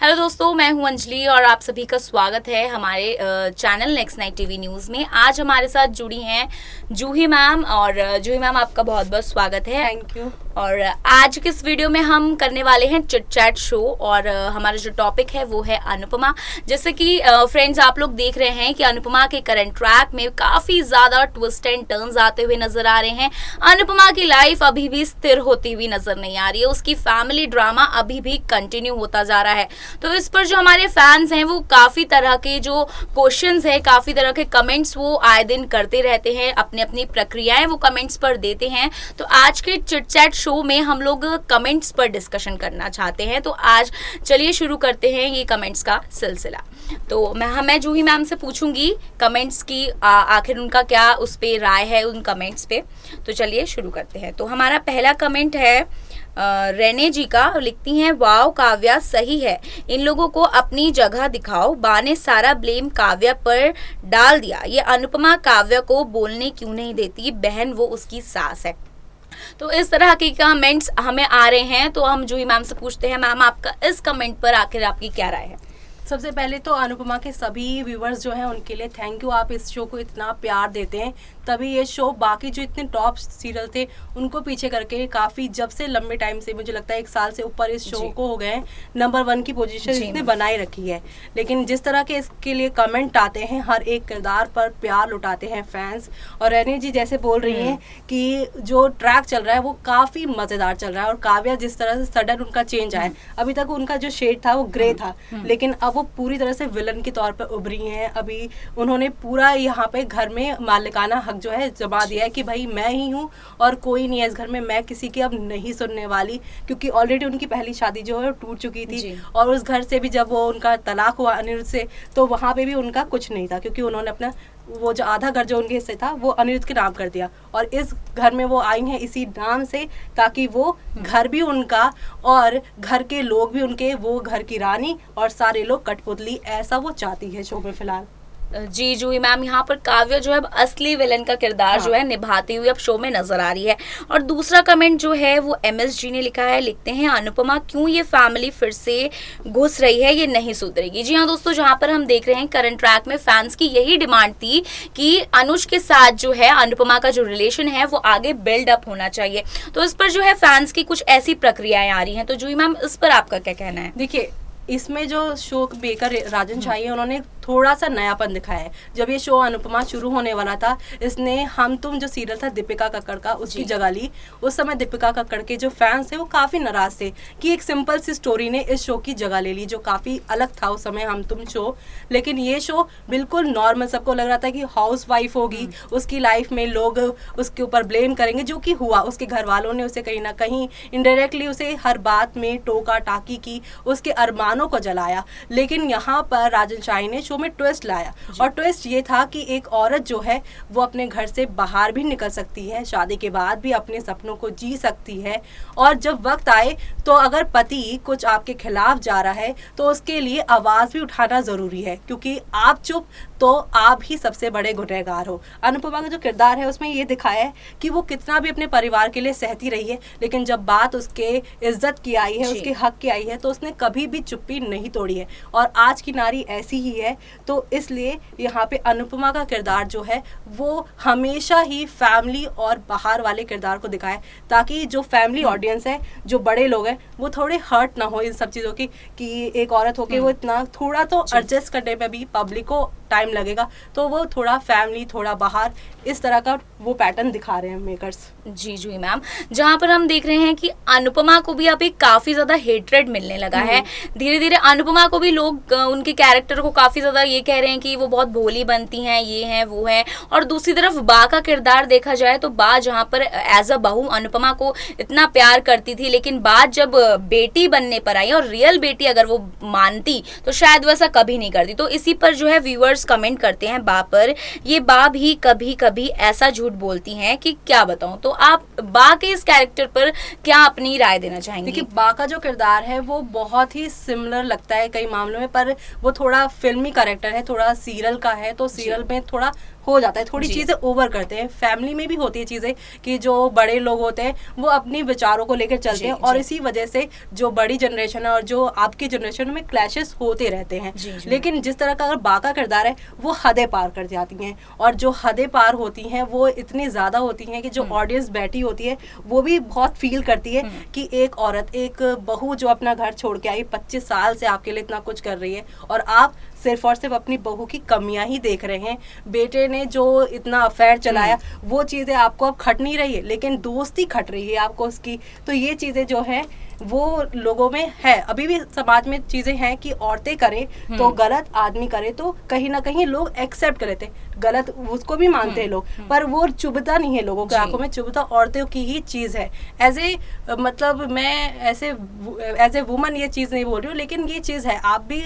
Hello दोस्तों, मैं हूं अंजलि और आप सभी का स्वागत है हमारे channel next night TV news में। आज हमारे साथ जुड़ी हैं जूही मैम और जूही मैम आपका बहुत बहुत स्वागत है। Thank you. और आज के इस वीडियो में हम करने वाले हैं चिट चैट शो और हमारा जो टॉपिक है वो है अनुपमा। जैसे कि फ्रेंड्स आप लोग देख रहे हैं कि अनुपमा के करंट ट्रैक में काफ़ी ज़्यादा ट्विस्ट एंड टर्न्स आते हुए नजर आ रहे हैं। अनुपमा की लाइफ अभी भी स्थिर होती हुई नजर नहीं आ रही है, उसकी फैमिली ड्रामा अभी भी कंटिन्यू होता जा रहा है। तो इस पर जो हमारे फैंस हैं वो काफ़ी तरह के जो क्वेश्चंस हैं, काफ़ी तरह के कमेंट्स वो आए दिन करते रहते हैं, अपनी अपनी प्रक्रियाएं वो कमेंट्स पर देते हैं। तो आज के चिट चैट शो में हम लोग कमेंट्स पर डिस्कशन करना चाहते हैं। तो आज चलिए शुरू करते हैं ये कमेंट्स का सिलसिला। तो मैं जूही मैम से पूछूंगी कमेंट्स की आखिर उनका क्या उस पे राय है उन कमेंट्स पे। तो चलिए शुरू करते हैं। तो हमारा पहला कमेंट है रेने जी का। लिखती हैं, वाओ काव्या सही है, इन लोगों को अपनी जगह दिखाओ। बा ने सारा ब्लेम काव्या पर डाल दिया, ये अनुपमा काव्या को बोलने क्यों नहीं देती, बहन वो उसकी सास है। तो इस तरह के कमेंट्स हमें आ रहे हैं। तो हम जूही मैम से पूछते हैं, मैम आपका इस कमेंट पर आखिर आपकी क्या राय है? सबसे पहले तो अनुपमा के सभी व्यूवर्स जो हैं उनके लिए थैंक यू, आप इस शो को इतना प्यार देते हैं, तभी ये शो बाकी जो इतने टॉप सीरियल थे उनको पीछे करके काफ़ी जब से लंबे टाइम से, मुझे लगता है 1 साल से ऊपर इस शो को हो गए हैं, नंबर 1 की पोजीशन इसने बनाए रखी है। लेकिन जिस तरह के इसके लिए कमेंट आते हैं, हर एक किरदार पर प्यार लुटाते हैं फैंस। और रेने जी जैसे बोल रही हैं कि जो ट्रैक चल रहा है वो काफ़ी मज़ेदार चल रहा है, और काव्या जिस तरह से सडन उनका चेंज आया, अभी तक उनका जो शेड था वो ग्रे था, लेकिन अब वो पूरी तरह से विलन के तौर पर उभरी हैं। अभी उन्होंने पूरा यहाँ पे घर में मालिकाना हक जो है जमा दिया है कि भाई मैं ही हूँ और कोई नहीं है इस घर में, मैं किसी की अब नहीं सुनने वाली, क्योंकि ऑलरेडी उनकी पहली शादी जो है टूट चुकी थी। और उस घर से भी जब वो उनका तलाक हुआ अनिरुद्ध से, तो वहाँ पे भी उनका कुछ नहीं था, क्योंकि उन्होंने अपना वो जो आधा घर जो उनके हिस्से था वो अनिरुद्ध के नाम कर दिया। और इस घर में वो आई हैं इसी नाम से, ताकि वो घर भी उनका और घर के लोग भी उनके, वो घर की रानी और सारे लोग कठपुतली, ऐसा वो चाहती है शो में फिलहाल। जी जूही मैम, यहाँ पर काव्या जो है अब असली विलन का किरदार जो है निभाती हुई अब शो में नजर आ रही है। और दूसरा कमेंट जो है वो MS जी ने लिखा है। लिखते हैं, अनुपमा क्यों ये फैमिली फिर से घुस रही है, ये नहीं सुधरेगी। जी हाँ दोस्तों, जहाँ पर हम देख रहे हैं करंट ट्रैक में फैंस की यही डिमांड थी कि अनुज के साथ जो है अनुपमा का जो रिलेशन है वो आगे बिल्ड अप होना चाहिए। तो इस पर जो है फैंस की कुछ ऐसी प्रक्रियाएं आ रही हैं। तो जूही मैम इस पर आपका क्या कहना है? देखिए, इसमें जो शो मेकर राजन शाही है उन्होंने थोड़ा सा नयापन दिखाया है। जब ये शो अनुपमा शुरू होने वाला था, इसने हम तुम जो सीरियल था दीपिका कक्कड़ का, उसकी जगह ली। उस समय दीपिका कक्कड़ के जो फैंस थे वो काफ़ी नाराज थे कि एक सिंपल सी स्टोरी ने इस शो की जगह ले ली, जो काफ़ी अलग था उस समय हम तुम शो। लेकिन ये शो बिल्कुल नॉर्मल, सबको लग रहा था कि हाउस वाइफ होगी, उसकी लाइफ में लोग उसके ऊपर ब्लेम करेंगे, जो कि हुआ। उसके घर वालों ने उसे कहीं ना कहीं इनडायरेक्टली उसे हर बात में टोका टाकी की, उसके अरमानों को जलाया। लेकिन यहाँ पर राजन शाही ने में ट्विस्ट लाया, और ट्विस्ट ये था कि एक औरत जो है वो अपने घर से बाहर भी निकल सकती है, शादी के बाद भी अपने सपनों को जी सकती है। और जब वक्त आए तो अगर पति कुछ आपके खिलाफ जा रहा है तो उसके लिए आवाज़ भी उठाना ज़रूरी है, क्योंकि आप चुप तो आप ही सबसे बड़े गुनहगार हो। अनुपमा का जो किरदार है उसमें ये दिखाया है कि वो कितना भी अपने परिवार के लिए सहती रही है, लेकिन जब बात उसके इज्जत की आई है, उसके हक की आई है, तो उसने कभी भी चुप्पी नहीं तोड़ी है। और आज की नारी ऐसी ही है। तो इसलिए यहाँ पे अनुपमा का किरदार जो है वो हमेशा ही फैमिली और बाहर वाले किरदार को दिखाए, ताकि जो फैमिली ऑडियंस है, जो बड़े लोग हैं, वो थोड़े हर्ट ना हो इन सब चीज़ों की, कि एक औरत होके वो इतना थोड़ा तो एडजस्ट करने पे भी पब्लिक को टाइम लगेगा। तो वो थोड़ा फैमिली, थोड़ा बाहर, इस तरह का वो पैटर्न दिखा रहे हैं मेकर्स। जी जी मैम, जहाँ पर हम देख रहे हैं कि अनुपमा को भी अभी काफ़ी ज़्यादा हेट्रेड मिलने लगा है। धीरे धीरे अनुपमा को भी लोग उनके कैरेक्टर को काफ़ी ज़्यादा ये कह रहे हैं कि वो बहुत भोली बनती हैं, ये हैं वो हैं। और दूसरी तरफ बा का किरदार देखा जाए तो बा जहाँ पर एज अ बहू अनुपमा को इतना प्यार करती थी, लेकिन बात जब बेटी बनने पर आई और रियल बेटी अगर वो मानती तो शायद वैसा कभी नहीं करती। तो इसी पर जो है व्यूअर्स कमेंट करते हैं बा पर, ये बा भी कभी कभी ऐसा झूठ बोलती हैं कि क्या बताऊं। तो आप बा के इस कैरेक्टर पर क्या अपनी राय देना चाहेंगे? देखिए, बा का जो किरदार है वो बहुत ही सिमिलर लगता है कई मामलों में, पर वो थोड़ा फिल्मी कैरेक्टर है, थोड़ा सीरियल का है, तो सीरियल में थोड़ा हो जाता है, थोड़ी जी। चीजें ओवर करते हैं। फैमिली में भी होती है चीजें कि जो बड़े लोग होते हैं वो अपनी विचारों को लेकर चलते जी, हैं, और जी। इसी वजह से जो बड़ी जनरेशन है और जो आपकी जनरेशन में क्लैशेस होते रहते हैं। जी, जी। लेकिन जिस तरह का अगर बा का किरदार है वो हदें पार कर जाती हैं, और जो हदें पार होती हैं वो इतनी ज़्यादा होती हैं कि जो ऑडियंस बैठी होती है वो भी बहुत फील करती है कि एक औरत, एक बहू जो अपना घर छोड़ के आई, 25 साल से आपके लिए इतना कुछ कर रही है, और आप सिर्फ और सिर्फ अपनी बहू की कमियां ही देख रहे हैं। बेटे ने जो इतना अफेयर चलाया वो चीज़ें आपको अब खट नहीं रही है, लेकिन दोस्ती खट रही है आपको उसकी। तो ये चीज़ें जो है वो लोगों में है, अभी भी समाज में चीज़ें हैं कि औरतें करें तो गलत, आदमी करे तो कहीं ना कहीं लोग एक्सेप्ट कर लेते हैं, गलत उसको भी मानते हैं लोग, पर वो चुभता नहीं है लोगों के आंखों में, चुभता औरतों की ही चीज़ है। एज ए मतलब मैं ऐसे एज ए वुमन ये चीज़ नहीं बोल रही हूँ, लेकिन ये चीज़ है, आप भी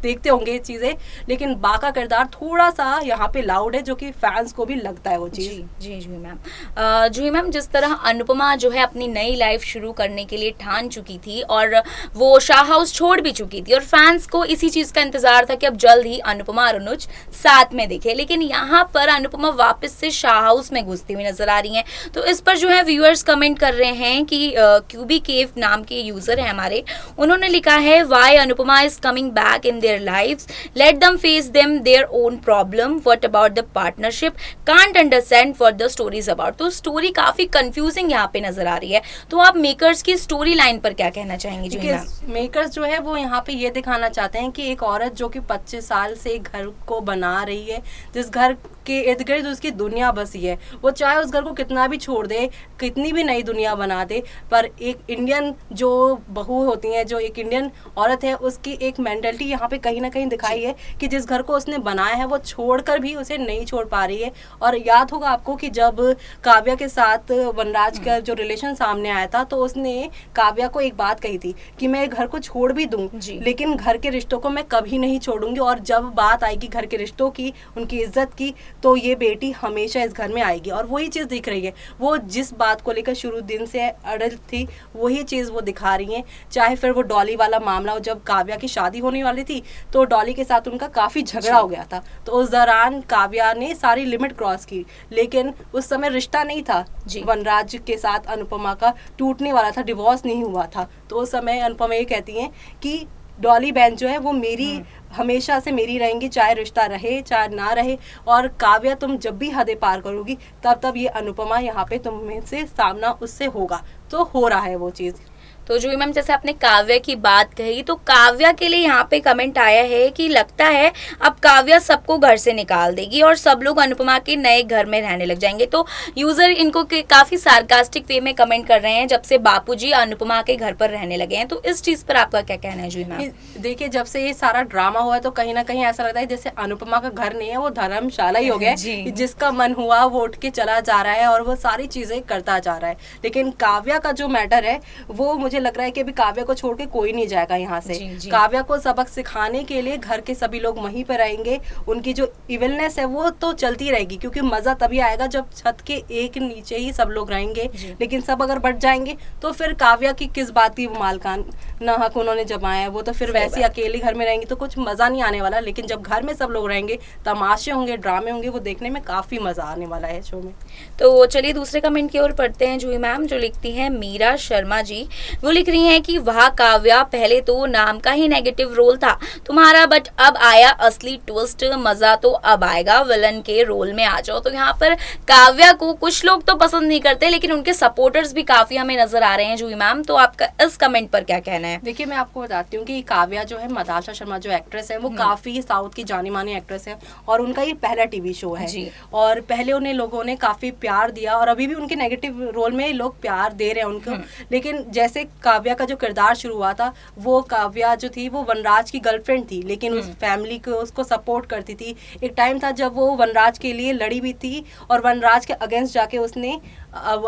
देखते होंगे ये चीज़ें, लेकिन बा का किरदार थोड़ा सा यहाँ पे लाउड है, जो कि फैंस को भी लगता है वो चीज़। जी जी जी मैम। जी मैम, जिस तरह अनुपमा जो है अपनी नई लाइफ शुरू करने के लिए ठान चुकी थी और वो शाह हाउस छोड़ भी चुकी थी, और फैंस को इसी चीज़ का इंतजार था कि अब जल्द ही अनुपमा और अनुज साथ में दिखे, लेकिन यहाँ पर अनुपमा वापस से शाह हाउस में घुसती हुई नजर आ रही हैं। तो इस पर जो है व्यूअर्स कमेंट कर रहे हैं कि क्यूबी केव नाम के यूजर है हमारे, उन्होंने लिखा है why Anupama is coming back in their lives, let them face them their own problem, what about the partnership, can't understand what the story is about। तो स्टोरी काफी कंफ्यूजिंग यहाँ पे नजर आ रही है, तो आप मेकर्स की स्टोरी लाइन पर क्या कहना चाहेंगे? जी मेकर्स जो है वो यहाँ पे ये दिखाना चाहते हैं कि एक औरत जो कि 25 साल से एक घर को बना रही है, जिस घर के इर्द गिर्द उसकी दुनिया बसी है, वो चाहे उस घर को कितना भी छोड़ दे, कितनी भी नई दुनिया बना दे, पर एक इंडियन जो बहू होती है, जो एक इंडियन औरत है, उसकी एक मेंटलिटी यहाँ पे कहीं ना कहीं दिखाई है कि जिस घर को उसने बनाया है वो छोड़कर भी उसे नहीं छोड़ पा रही है। और याद होगा आपको कि जब काव्या के साथ वनराज का जो रिलेशन सामने आया था, तो उसने काव्या को एक बात कही थी कि मैं घर को छोड़ भी दूं, लेकिन घर के रिश्तों को मैं कभी नहीं छोड़ूंगी, और जब बात आएगी घर के रिश्तों की, उनकी इज्जत की, तो ये बेटी हमेशा इस घर में आएगी। और वही चीज़ दिख रही है, वो जिस बात को लेकर शुरू दिन से अड़ल थी वही चीज़ वो दिखा रही हैं। चाहे फिर वो डॉली वाला मामला हो, जब काव्या की शादी होने वाली थी तो डॉली के साथ उनका काफ़ी झगड़ा हो गया था, तो उस दौरान काव्या ने सारी लिमिट क्रॉस की, लेकिन उस समय रिश्ता नहीं था वनराज के साथ अनुपमा का, टूटने वाला था, डिवोर्स नहीं हुआ था। तो उस समय अनुपमा ये कहती हैं कि डॉली बहन जो है वो मेरी हमेशा से मेरी रहेंगी, चाहे रिश्ता रहे चाहे ना रहे, और काव्या तुम जब भी हदें पार करोगी तब तब ये अनुपमा यहाँ पे तुम्हें से सामना उससे होगा। तो हो रहा है वो चीज़। तो जूही मैम, जैसे आपने काव्या की बात कही, तो काव्या के लिए यहाँ पे कमेंट आया है कि लगता है अब काव्या सबको घर से निकाल देगी और सब लोग अनुपमा के नए घर में रहने लग जाएंगे। तो यूजर इनको काफी सार्कास्टिक वे में कमेंट कर रहे हैं जब से बापूजी अनुपमा के घर पर रहने लगे हैं। तो इस चीज पर आपका क्या कहना है जूही मैम? देखिए, जब से ये सारा ड्रामा हुआ है तो कहीं ना कहीं ऐसा लगता है जैसे अनुपमा का घर नहीं है, वो धर्मशाला ही हो गया है, जिसका मन हुआ वो उठ के चला जा रहा है और वो सारी चीजें करता जा रहा है। लेकिन काव्या का जो मैटर है वो मुझे लग रहा है कि अभी काव्या को छोड़ के कोई नहीं जाएगा यहाँ से। काव्या को सबक सिखाने के लिए घर के सभी लोग वहीं पर रहेंगे, उनकी जो इविलनेस है वो तो चलती रहेगी, क्योंकि मजा तभी आएगा जब छत के एक नीचे ही सब लोग रहेंगे। लेकिन सब अगर बढ़ जाएंगे तो फिर काव्या की किस बात की मालकान ना हक उन्होंने जमाया है, वो तो फिर वैसे अकेले घर में रहेंगी तो कुछ मजा नहीं आने वाला। लेकिन जब घर में सब लोग रहेंगे, तमाशे होंगे, ड्रामे होंगे, वो देखने में काफी मजा आने वाला है शो में। तो चलिए दूसरे कमेंट की ओर पढ़ते हैं जूही मैम, जो लिखती हैं मीरा शर्मा जी। वो लिख रही हैं कि वाह काव्या, पहले तो नाम का ही नेगेटिव रोल था तुम्हारा, बट अब आया असली ट्विस्ट, मजा तो अब आएगा, विलन के रोल में आ जाओ। तो यहाँ पर काव्या को कुछ लोग तो पसंद नहीं करते, लेकिन उनके सपोर्टर्स भी काफी हमें नजर आ रहे हैं जूही मैम। तो आपका इस कमेंट पर क्या कहना है? देखिए, मैं आपको बताती हूँ कि काव्या जो है, मदाशा शर्मा जो एक्ट्रेस है, वो काफी साउथ की जानी मानी एक्ट्रेस है और उनका ये पहला टीवी शो है और पहले उन्हें लोगों ने काफी प्यार दिया और अभी भी उनके नेगेटिव रोल में लोग प्यार दे रहे हैं उनको। लेकिन जैसे काव्या का जो किरदार शुरू हुआ था, वो काव्या जो थी वो वनराज की गर्लफ्रेंड थी, लेकिन उस फैमिली को उसको सपोर्ट करती थी। एक टाइम था जब वो वनराज के लिए लड़ी भी थी और वनराज के अगेंस्ट जाके उसने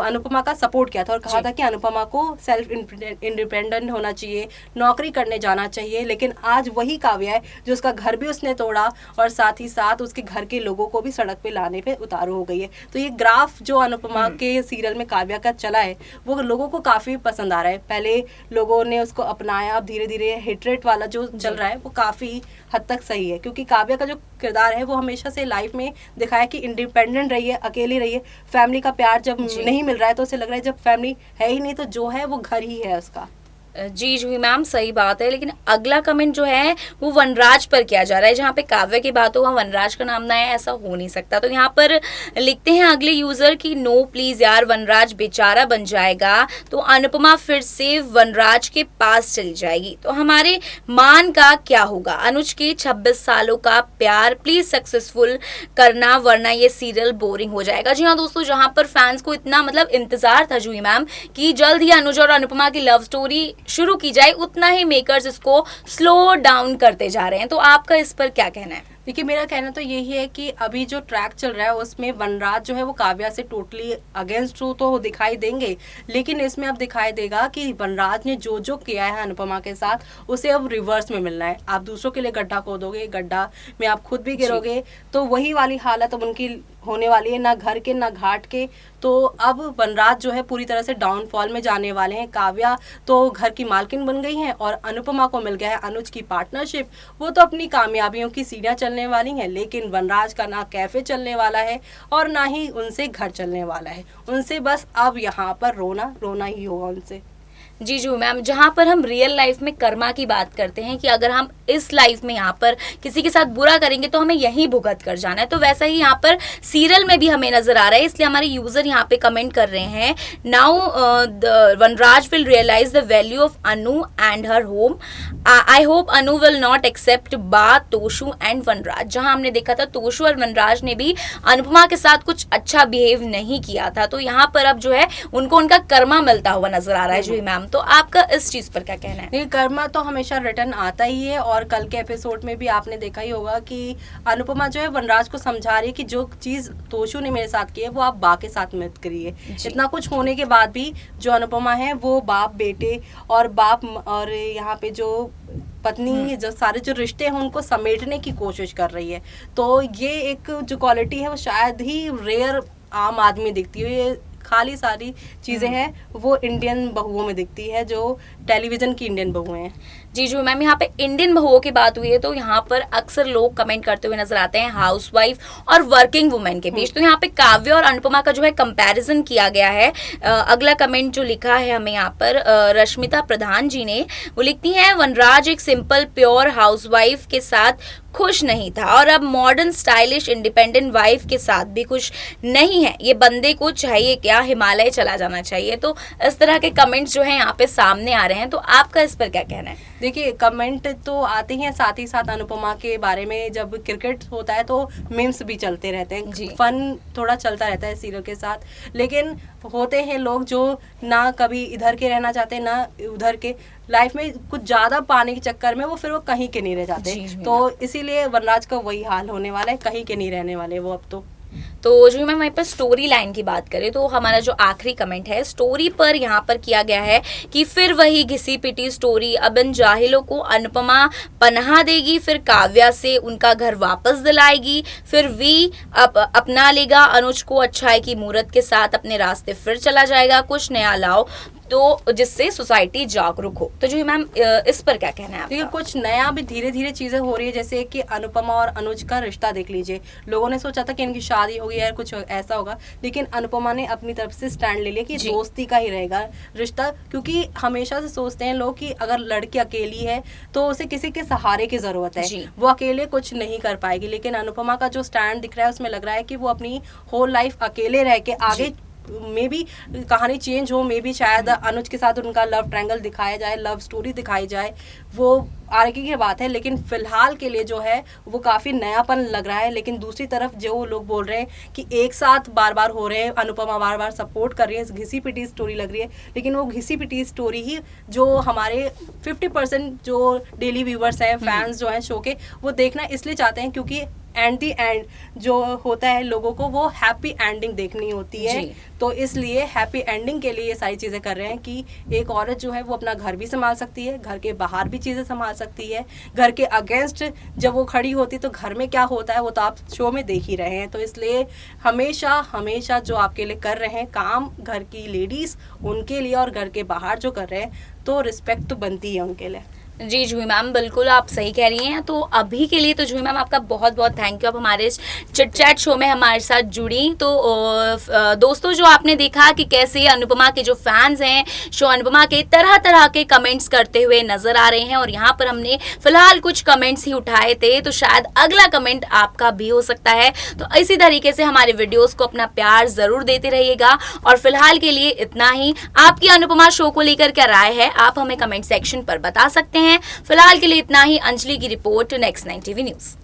अनुपमा का सपोर्ट किया था और कहा था कि अनुपमा को सेल्फ इंडिपेंडेंट होना चाहिए, नौकरी करने जाना चाहिए। लेकिन आज वही काव्या है जो उसका घर भी उसने तोड़ा और साथ ही साथ उसके घर के लोगों को भी सड़क पे लाने पे उतारू हो गई है। तो ये ग्राफ जो अनुपमा के सीरियल में काव्या का चला है वो लोगों को काफी पसंद आ रहा है। पहले लोगों ने उसको अपनाया, अब धीरे धीरे हेट्रेट वाला जो चल रहा है वो काफ़ी हद तक सही है, क्योंकि काव्या का जो किरदार है वो हमेशा से लाइफ में दिखाया कि इंडिपेंडेंट रही है, अकेली रही है। फैमिली का प्यार जब नहीं मिल रहा है तो उसे लग रहा है जब फैमिली है ही नहीं तो जो है वो घर ही है उसका। जी जूही मैम सही बात है, लेकिन अगला कमेंट जो है वो वनराज पर किया जा रहा है। जहाँ पे काव्या की बात हो वहाँ वनराज का नाम ना है, ऐसा हो नहीं सकता। तो यहाँ पर लिखते हैं अगले यूजर की नो प्लीज यार, वनराज बेचारा बन जाएगा तो अनुपमा फिर से वनराज के पास चली जाएगी, तो हमारे मान का क्या होगा। अनुज के 26 सालों का प्यार प्लीज सक्सेसफुल करना, वरना ये सीरियल बोरिंग हो जाएगा। जी हाँ दोस्तों, जहाँ पर फैंस को इतना मतलब इंतजार था जूही मैम कि जल्द ही अनुज और अनुपमा की लव स्टोरी शुरू की जाए, उतना ही मेकर्स इसको स्लो डाउन करते जा रहे हैं। तो आपका इस पर क्या कहना है? देखिए मेरा कहना तो यही है कि अभी जो ट्रैक चल रहा है उसमें वनराज जो है वो काव्या से टोटली अगेंस्ट तो दिखाई देंगे, लेकिन इसमें अब दिखाई देगा कि वनराज ने जो जो किया है अनुपमा के साथ उसे अब रिवर्स में मिलना है। आप दूसरों के लिए गड्ढा खोदोगे, गड्ढा में आप खुद भी गिरोगे, तो वही वाली हालत अब उनकी होने वाली है, ना घर के ना घाट के। तो अब वनराज जो है पूरी तरह से डाउनफॉल में जाने वाले हैं। काव्या तो घर की मालकिन बन गई हैं और अनुपमा को मिल गया है अनुज की पार्टनरशिप, वो तो अपनी कामयाबियों की सीढ़ियां चलने वाली हैं। लेकिन वनराज का ना कैफे चलने वाला है और ना ही उनसे घर चलने वाला है, उनसे बस अब यहाँ पर रोना रोना ही होगा उनसे। जी जी मैम, जहाँ पर हम रियल लाइफ में कर्मा की बात करते हैं कि अगर हम इस लाइफ में यहाँ पर किसी के साथ बुरा करेंगे तो हमें यही भुगत कर जाना है, तो वैसा ही यहाँ पर सीरियल में भी हमें नजर आ रहा है। इसलिए हमारे यूजर यहाँ पे कमेंट कर रहे हैं, now Vanraj will realize the value of Anu and her home. I hope Anu will not accept Ba, Toshu and वनराज। जहाँ हमने देखा था तोशु और वनराज ने भी अनुपमा के साथ कुछ अच्छा बिहेव नहीं किया था, तो यहाँ पर अब जो है उनको उनका कर्मा मिलता हुआ नजर आ रहा है। जी मैम, तो आपका इस चीज पर क्या कहना है? नहीं, कर्मा तो हमेशा रिटर्न आता ही है, और कल के एपिसोड में भी आपने देखा ही होगा कि अनुपमा जो है वनराज को समझा रही है कि जो चीज तोशु ने मेरे साथ की है वो आप बा के साथ मत करिए। इतना कुछ होने के बाद भी जो अनुपमा है वो बाप बेटे और बाप और यहाँ पे जो पत्नी, जो सारे जो रिश्ते हैं उनको समेटने की कोशिश कर रही है। तो ये एक जो क्वालिटी है वो शायद ही रेयर आम आदमी दिखती है। ये खाली सारी चीजें हैं वो इंडियन बहुओं में दिखती है, जो टेलीविजन की इंडियन बहुएं हैं। जी जो मैम, यहाँ पे इंडियन बहुओं की बात हुई है तो यहाँ पर अक्सर लोग कमेंट करते हुए नजर आते हैं हाउसवाइफ और वर्किंग वुमेन के बीच। तो यहाँ पे काव्या और अनुपमा का जो है कंपैरिजन किया गया है। अगला कमेंट जो लिखा है हमें यहाँ पर रश्मिता प्रधान जी ने, वो लिखती हैं वनराज एक सिंपल प्योर हाउसवाइफ के साथ खुश नहीं था और अब मॉडर्न स्टाइलिश इंडिपेंडेंट वाइफ के साथ भी खुश नहीं है। ये बंदे को चाहिए क्या, हिमालय चला जाना चाहिए। तो इस तरह के कमेंट्स जो है यहाँ पे सामने आ रहे हैं, तो आपका इस पर क्या कहना है? देखिए कमेंट तो आते हैं, साथ ही साथ अनुपमा के बारे में जब क्रिकेट होता है तो मीम्स भी चलते रहते हैं, फन थोड़ा चलता रहता है सीरियल के साथ। लेकिन होते हैं लोग जो ना कभी इधर के रहना चाहते ना उधर के, लाइफ में कुछ ज्यादा पाने के चक्कर में वो फिर वो कहीं के नहीं रह जाते। तो इसीलिए वनराज का वही हाल होने वाला है, कहीं के नहीं रहने वाले वो अब तो जो मैं वहीं पर स्टोरी लाइन की बात करें तो हमारा जो आखिरी कमेंट है स्टोरी पर यहाँ पर किया गया है कि फिर वही घिसी पिटी स्टोरी, अब इन जाहिलों को अनुपमा पनाह देगी, फिर काव्या से उनका घर वापस दिलाएगी, फिर वी अपना लेगा अनुज को, अच्छाई की मूरत के साथ अपने रास्ते फिर चला जाएगा, कुछ नया लाओ तो जिससे सोसाइटी जागरूक हो। तो जो मैम इस पर क्या कहना है आपका? कुछ नया भी धीरे धीरे चीजें हो रही है, जैसे कि अनुपमा और अनुज का रिश्ता देख लीजिए। लोगों ने सोचा था कि इनकी शादी होगी या कुछ ऐसा होगा, लेकिन अनुपमा ने अपनी तरफ से स्टैंड ले लिया कि दोस्ती का ही रहेगा रिश्ता, क्योंकि हमेशा से सोचते हैं लोग कि अगर लड़की अकेली है तो उसे किसी के सहारे की जरूरत है, वो अकेले कुछ नहीं कर पाएगी। लेकिन अनुपमा का जो स्टैंड दिख रहा है उसमें लग रहा है कि वो अपनी होल लाइफ अकेले रह के आगे मे बी कहानी चेंज हो, मे बी शायद अनुज के साथ उनका लव ट्रायंगल दिखाया जाए, लव स्टोरी दिखाई जाए, वो आगे की बात है। लेकिन फिलहाल के लिए जो है वो काफ़ी नयापन लग रहा है। लेकिन दूसरी तरफ जो लोग बोल रहे हैं कि एक साथ बार बार हो रहे हैं, अनुपमा बार बार सपोर्ट कर रही है, घिसी पिटी स्टोरी लग रही है, लेकिन वो घिसी पिटी स्टोरी ही जो हमारे 50% जो डेली व्यूवर्स हैं, फैंस जो हैं शो के, वो देखना इसलिए चाहते हैं क्योंकि एंड दी एंड जो होता है लोगों को वो हैप्पी एंडिंग देखनी होती है। जी। तो इसलिए हैप्पी एंडिंग के लिए ये सारी चीज़ें कर रहे हैं कि एक औरत जो है वो अपना घर भी संभाल सकती है, घर के बाहर भी चीज़ें संभाल सकती है, घर के अगेंस्ट जब वो खड़ी होती तो घर में क्या होता है वो तो आप शो में देख ही रहे हैं। तो इसलिए हमेशा हमेशा जो आपके लिए कर रहे हैं काम घर की लेडीज़ उनके लिए और घर के बाहर जो कर रहे हैं तो रिस्पेक्ट तो बनती है उनके लिए। जी जूही मैम, बिल्कुल आप सही कह रही हैं। तो अभी के लिए तो जूही मैम आपका बहुत बहुत थैंक यू, आप हमारे इस चिट चैट शो में हमारे साथ जुड़ी। तो दोस्तों जो आपने देखा कि कैसे अनुपमा के जो फैंस हैं शो अनुपमा के तरह तरह के कमेंट्स करते हुए नजर आ रहे हैं, और यहाँ पर हमने फिलहाल कुछ कमेंट्स ही उठाए थे, तो शायद अगला कमेंट आपका भी हो सकता है। तो इसी तरीके से हमारे वीडियोस को अपना प्यार जरूर देते रहिएगा। और फिलहाल के लिए इतना ही। आपकी अनुपमा शो को लेकर क्या राय है आप हमें कमेंट सेक्शन पर बता सकते हैं। फिलहाल के लिए इतना ही। अंजलि की रिपोर्ट, नेक्स्ट 9 टीवी न्यूज।